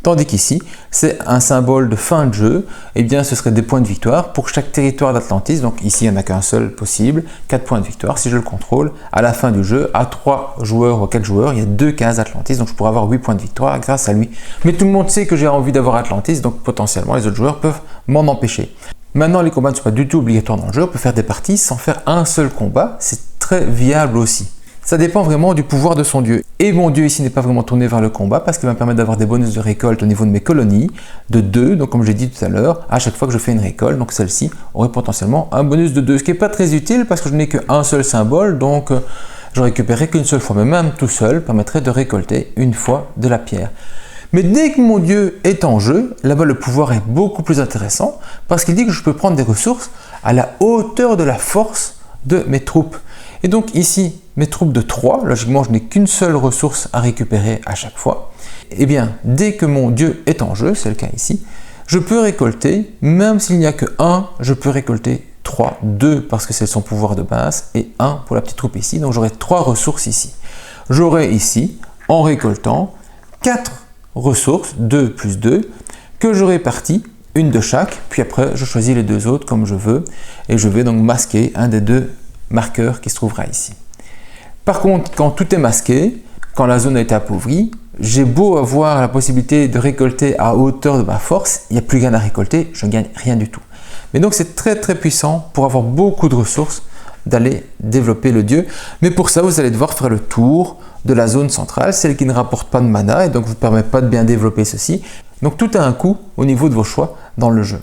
Tandis qu'ici, c'est un symbole de fin de jeu, et bien ce serait des points de victoire pour chaque territoire d'Atlantis. Donc ici, il n'y en a qu'un seul possible, 4 points de victoire si je le contrôle. À la fin du jeu, à 3 joueurs ou 4 joueurs, il y a 2 cases Atlantis, donc je pourrais avoir 8 points de victoire grâce à lui. Mais tout le monde sait que j'ai envie d'avoir Atlantis, donc potentiellement les autres joueurs peuvent m'en empêcher. Maintenant, les combats ne sont pas du tout obligatoires dans le jeu, on peut faire des parties sans faire un seul combat, c'est très viable aussi. Ça dépend vraiment du pouvoir de son dieu. Et mon dieu ici n'est pas vraiment tourné vers le combat parce qu'il va me permettre d'avoir des bonus de récolte au niveau de mes colonies de 2. Donc comme j'ai dit tout à l'heure, à chaque fois que je fais une récolte, donc celle-ci aurait potentiellement un bonus de 2. Ce qui n'est pas très utile parce que je n'ai qu'un seul symbole, donc je récupérerai qu'une seule fois. Mais même tout seul permettrait de récolter une fois de la pierre. Mais dès que mon dieu est en jeu, là-bas le pouvoir est beaucoup plus intéressant parce qu'il dit que je peux prendre des ressources à la hauteur de la force de mes troupes. Et donc ici, mes troupes de 3, logiquement je n'ai qu'une seule ressource à récupérer à chaque fois. Et bien, dès que mon dieu est en jeu, c'est le cas ici, je peux récolter, même s'il n'y a que 1, je peux récolter 3, 2 parce que c'est son pouvoir de base, et 1 pour la petite troupe ici, donc j'aurai 3 ressources ici. J'aurai ici, en récoltant, 4 ressources, 2 plus 2, que je répartis, une de chaque, puis après je choisis les 2 autres comme je veux, et je vais donc masquer un des 2 marqueur qui se trouvera ici. Par contre, quand tout est masqué, quand la zone a été appauvrie, j'ai beau avoir la possibilité de récolter à hauteur de ma force, il n'y a plus rien à récolter, je ne gagne rien du tout. Mais donc c'est très très puissant pour avoir beaucoup de ressources d'aller développer le dieu. Mais pour ça, vous allez devoir faire le tour de la zone centrale, celle qui ne rapporte pas de mana et donc ne vous permet pas de bien développer ceci. Donc tout a un coût au niveau de vos choix dans le jeu.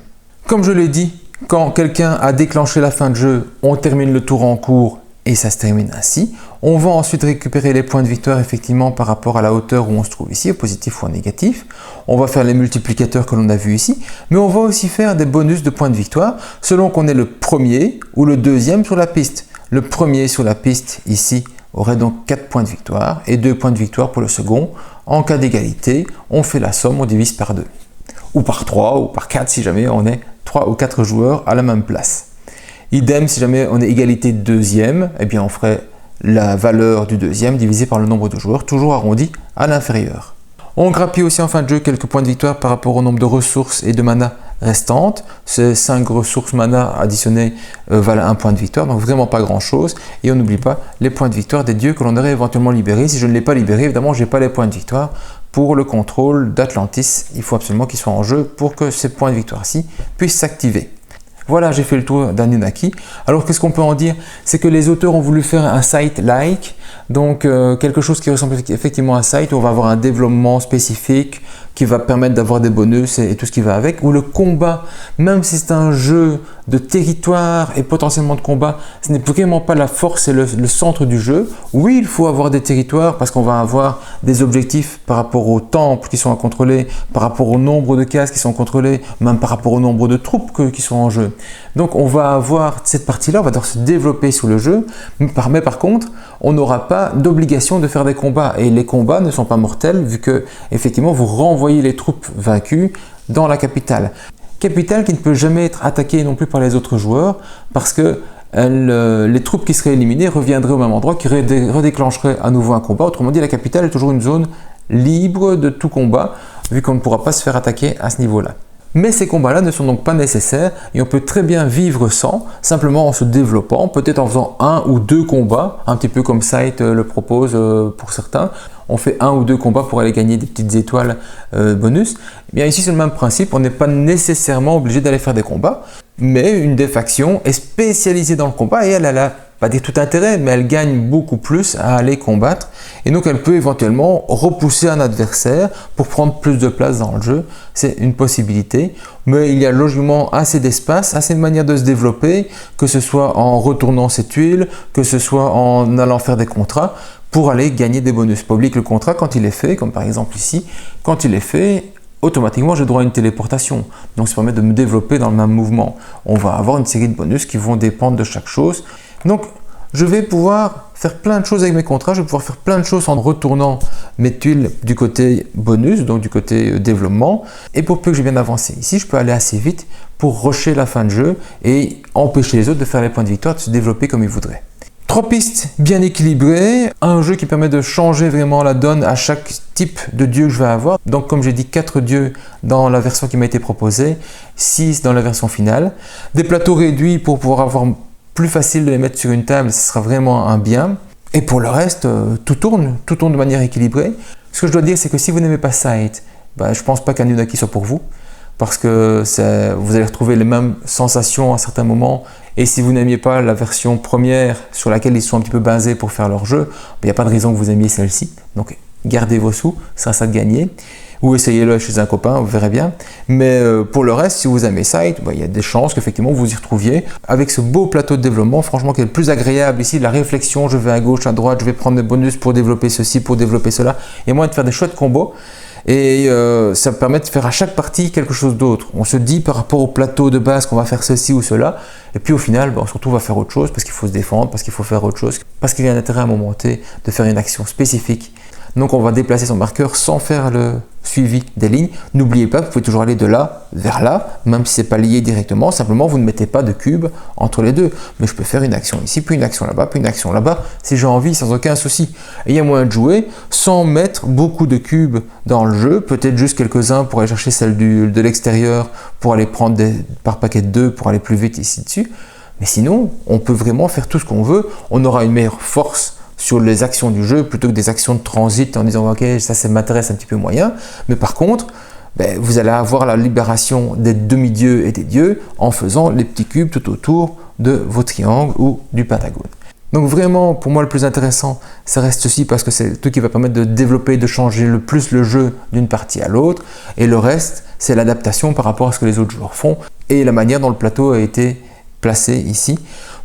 Comme je l'ai dit, quand quelqu'un a déclenché la fin de jeu, on termine le tour en cours et ça se termine ainsi. On va ensuite récupérer les points de victoire effectivement par rapport à la hauteur où on se trouve ici, au positif ou au négatif. On va faire les multiplicateurs que l'on a vu ici, mais on va aussi faire des bonus de points de victoire selon qu'on est le premier ou le deuxième sur la piste. Le premier sur la piste ici aurait donc 4 points de victoire et 2 points de victoire pour le second. En cas d'égalité, on fait la somme, on divise par 2. Ou par 3 ou par 4 si jamais on est 3 ou 4 joueurs à la même place. Idem, si jamais on est égalité de deuxième, eh bien on ferait la valeur du deuxième divisé par le nombre de joueurs, toujours arrondi à l'inférieur. On grappille aussi en fin de jeu quelques points de victoire par rapport au nombre de ressources et de mana restantes. Ces 5 ressources mana additionnées valent 1 point de victoire, donc vraiment pas grand chose. Et on n'oublie pas les points de victoire des dieux que l'on aurait éventuellement libérés. Si je ne l'ai pas libéré, évidemment, je n'ai pas les points de victoire pour le contrôle d'Atlantis. Il faut absolument qu'ils soient en jeu pour que ces points de victoire-ci puissent s'activer. Voilà, j'ai fait le tour d'Anunnaki. Alors, qu'est-ce qu'on peut en dire? C'est que les auteurs ont voulu faire un site-like, donc quelque chose qui ressemble effectivement à un site où on va avoir un développement spécifique qui va permettre d'avoir des bonus et tout ce qui va avec, où le combat, même si c'est un jeu de territoire et potentiellement de combat, ce n'est vraiment pas la force et le centre du jeu. Oui, il faut avoir des territoires parce qu'on va avoir des objectifs par rapport aux temples qui sont à contrôler, par rapport au nombre de cases qui sont contrôlées, même par rapport au nombre de troupes qui sont en jeu. Donc on va avoir cette partie-là, on va devoir se développer sous le jeu, mais par contre, on n'aura pas d'obligation de faire des combats et les combats ne sont pas mortels vu que effectivement vous renvoyez les troupes vaincues dans la capitale. Capitale qui ne peut jamais être attaquée non plus par les autres joueurs parce que les troupes qui seraient éliminées reviendraient au même endroit, qui redéclencherait à nouveau un combat. Autrement dit, la capitale est toujours une zone libre de tout combat, vu qu'on ne pourra pas se faire attaquer à ce niveau-là. Mais ces combats-là ne sont donc pas nécessaires et on peut très bien vivre sans, simplement en se développant, peut-être en faisant 1 ou 2 combats, un petit peu comme Scythe le propose pour certains. On fait 1 ou 2 combats pour aller gagner des petites étoiles bonus. Eh bien ici c'est le même principe, on n'est pas nécessairement obligé d'aller faire des combats, mais une des factions est spécialisée dans le combat et elle a pas dire tout intérêt, mais elle gagne beaucoup plus à aller combattre et donc elle peut éventuellement repousser un adversaire pour prendre plus de place dans le jeu. C'est une possibilité, mais il y a logiquement assez d'espace, assez de manières de se développer, que ce soit en retournant ses tuiles, que ce soit en allant faire des contrats pour aller gagner des bonus. Pas oublier que le contrat, quand il est fait, comme par exemple ici, quand il est fait, automatiquement j'ai droit à une téléportation, donc ça permet de me développer dans le même mouvement. On va avoir une série de bonus qui vont dépendre de chaque chose. Donc je vais pouvoir faire plein de choses avec mes contrats, je vais pouvoir faire plein de choses en retournant mes tuiles du côté bonus, donc du côté développement, et pour peu que je vienne avancer ici, je peux aller assez vite pour rusher la fin de jeu et empêcher les autres de faire les points de victoire, de se développer comme ils voudraient. 3 pistes bien équilibrées, un jeu qui permet de changer vraiment la donne à chaque type de dieu que je vais avoir. Donc comme j'ai dit, 4 dieux dans la version qui m'a été proposée, 6 dans la version finale. Des plateaux réduits pour pouvoir avoir plus facile de les mettre sur une table, ce sera vraiment un bien. Et pour le reste, tout tourne de manière équilibrée. Ce que je dois dire, c'est que si vous n'aimez pas Scythe, je ne pense pas qu'Anunnaki soit pour vous, parce que vous allez retrouver les mêmes sensations à certains moments. Et si vous n'aimiez pas la version première sur laquelle ils sont un petit peu basés pour faire leur jeu, il n'y a pas de raison que vous aimiez celle-ci. Donc gardez vos sous, ça sera ça de gagner. Ou essayez-le chez un copain, vous verrez bien. Mais pour le reste, si vous aimez Scythe, il y a des chances qu'effectivement vous y retrouviez avec ce beau plateau de développement, franchement qui est le plus agréable ici, la réflexion, je vais à gauche, à droite, je vais prendre des bonus pour développer ceci, pour développer cela. Il y a moyen de faire des chouettes combos. Et ça permet de faire à chaque partie quelque chose d'autre. On se dit par rapport au plateau de base qu'on va faire ceci ou cela, et puis au final, on se retrouve à faire autre chose parce qu'il faut se défendre, parce qu'il faut faire autre chose, parce qu'il y a un intérêt à un moment T de faire une action spécifique. Donc on va déplacer son marqueur sans faire le suivi des lignes. N'oubliez pas que vous pouvez toujours aller de là vers là, même si ce n'est pas lié directement, simplement vous ne mettez pas de cube entre les deux. Mais je peux faire une action ici, puis une action là-bas, puis une action là-bas, si j'ai envie, sans aucun souci. Et il y a moyen de jouer sans mettre beaucoup de cubes dans le jeu, peut-être juste quelques-uns pour aller chercher celle de l'extérieur, pour aller prendre par paquet de 2, pour aller plus vite ici dessus. Mais sinon, on peut vraiment faire tout ce qu'on veut, on aura une meilleure force sur les actions du jeu plutôt que des actions de transit en disant ok ça m'intéresse un petit peu moyen, mais par contre vous allez avoir la libération des demi-dieux et des dieux en faisant les petits cubes tout autour de vos triangles ou du pentagone. Donc vraiment pour moi le plus intéressant ça reste ceci parce que c'est le truc qui va permettre de développer, de changer le plus le jeu d'une partie à l'autre, et le reste c'est l'adaptation par rapport à ce que les autres joueurs font et la manière dont le plateau a été placé ici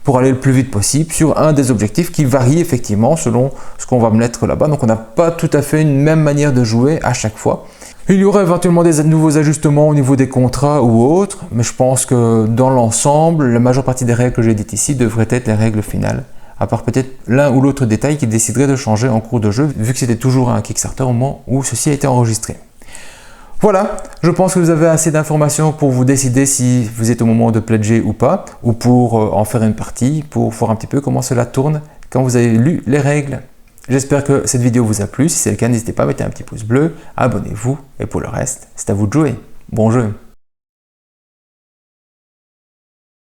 pour aller le plus vite possible sur un des objectifs qui varie effectivement selon ce qu'on va mettre là-bas. Donc on n'a pas tout à fait une même manière de jouer à chaque fois. Il y aura éventuellement des nouveaux ajustements au niveau des contrats ou autres, mais je pense que dans l'ensemble, la majeure partie des règles que j'ai dites ici devraient être les règles finales, à part peut-être l'un ou l'autre détail qui déciderait de changer en cours de jeu, vu que c'était toujours un Kickstarter au moment où ceci a été enregistré. Voilà, je pense que vous avez assez d'informations pour vous décider si vous êtes au moment de pledger ou pas, ou pour en faire une partie, pour voir un petit peu comment cela tourne quand vous avez lu les règles. J'espère que cette vidéo vous a plu. Si c'est le cas, n'hésitez pas à mettre un petit pouce bleu, abonnez-vous, et pour le reste, c'est à vous de jouer. Bon jeu!